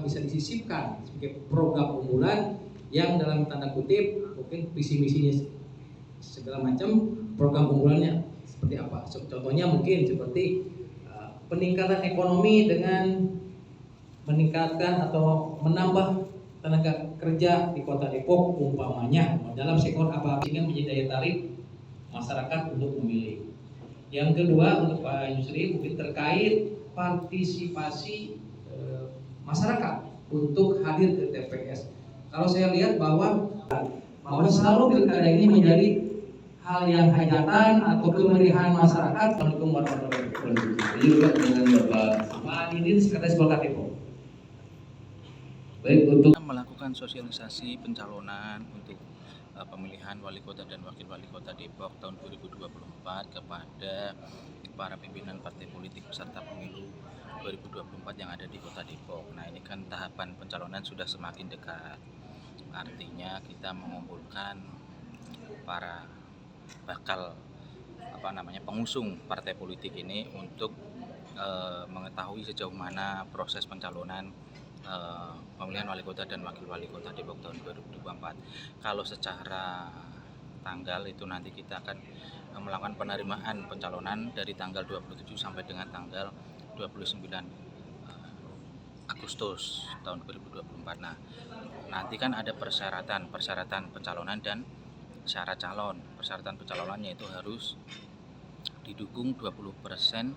bisa disisipkan sebagai program unggulan yang dalam tanda kutip mungkin visi misinya segala macam, program unggulannya seperti apa. Contohnya mungkin seperti peningkatan ekonomi dengan meningkatkan atau menambah tenaga kerja di Kota Depok umpamanya dalam sektor apa sehingga menjadi daya tarik masyarakat untuk memilih. Yang kedua untuk Pak Yusri mungkin terkait partisipasi masyarakat untuk hadir ke TPS. Kalau saya lihat bahwa selalu pilkada ini menjadi hal yang hajatan atau kemeriahan masyarakat. Assalamualaikum warahmatullahi wabarakatuh. Juga dengan Bapak Ini Sekretaris Golkar Depok. Baik, untuk melakukan sosialisasi pencalonan untuk pemilihan wali kota dan wakil wali kota Depok tahun 2024 kepada para pimpinan partai politik peserta pemilu 2024 yang ada di Kota Depok. Nah, ini kan tahapan pencalonan sudah semakin dekat. Artinya kita mengumpulkan para bakal pengusung partai politik ini untuk mengetahui sejauh mana proses pencalonan pemilihan wali kota dan wakil wali kota Depok tahun 2024. Kalau secara tanggal itu nanti kita akan melakukan penerimaan pencalonan dari tanggal 27 sampai dengan tanggal 29 Agustus tahun 2024. Nah, nanti kan ada persyaratan pencalonan dan syarat calon. Persyaratan pencalonannya itu harus didukung 20%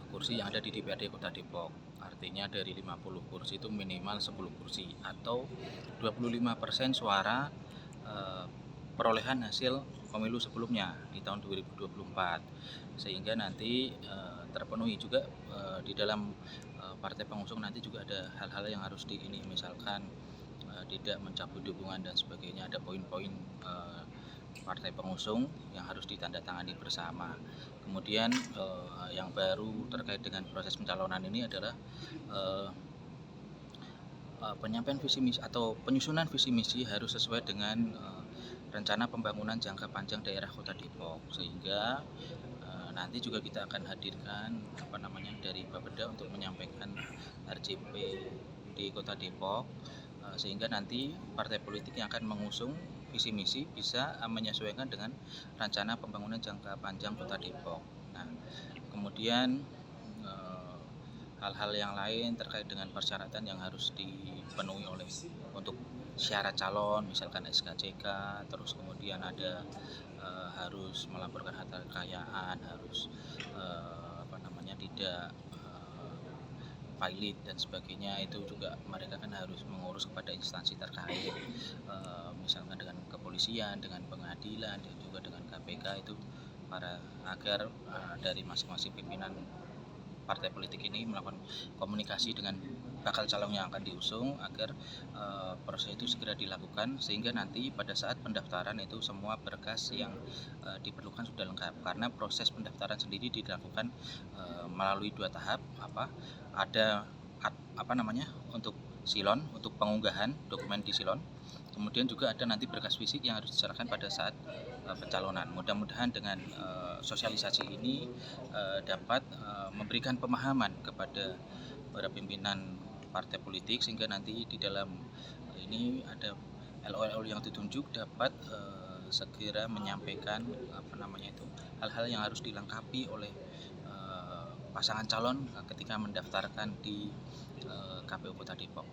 kursi yang ada di DPRD Kota Depok. Artinya dari 50 kursi itu minimal 10 kursi atau 25% suara perolehan hasil pemilu sebelumnya di tahun 2024. Sehingga nanti terpenuhi juga di dalam partai pengusung nanti juga ada hal-hal yang harus misalkan tidak mencabut dukungan dan sebagainya, ada poin-poin partai pengusung yang harus ditandatangani bersama. Kemudian yang baru terkait dengan proses pencalonan ini adalah penyampaian visi misi atau penyusunan visi misi harus sesuai dengan rencana pembangunan jangka panjang daerah Kota Depok, sehingga nanti juga kita akan hadirkan dari Bapeda untuk menyampaikan RJP di Kota Depok, sehingga nanti partai politik yang akan mengusung visi misi bisa menyesuaikan dengan rencana pembangunan jangka panjang Kota Depok. Nah, kemudian hal-hal yang lain terkait dengan persyaratan yang harus dipenuhi untuk syarat calon, misalkan SKCK, terus kemudian ada harus melaporkan harta kekayaan, harus tidak pilot dan sebagainya. Itu juga mereka kan harus mengurus kepada instansi terkait, misalkan dengan kepolisian, dengan pengadilan, dan juga dengan KPK itu agar dari masing-masing pimpinan partai politik ini melakukan komunikasi dengan bakal calon yang akan diusung agar proses itu segera dilakukan, sehingga nanti pada saat pendaftaran itu semua berkas yang diperlukan sudah lengkap, karena proses pendaftaran sendiri dilakukan melalui 2 tahap. Ada untuk silon, untuk pengunggahan dokumen di silon, kemudian juga ada nanti berkas fisik yang harus diserahkan pada saat pencalonan. Mudah-mudahan dengan sosialisasi ini dapat memberikan pemahaman kepada para pimpinan partai politik, sehingga nanti di dalam ini ada LOL yang ditunjuk dapat segera menyampaikan hal-hal yang harus dilengkapi oleh pasangan calon ketika mendaftarkan di KPU Kota Depok.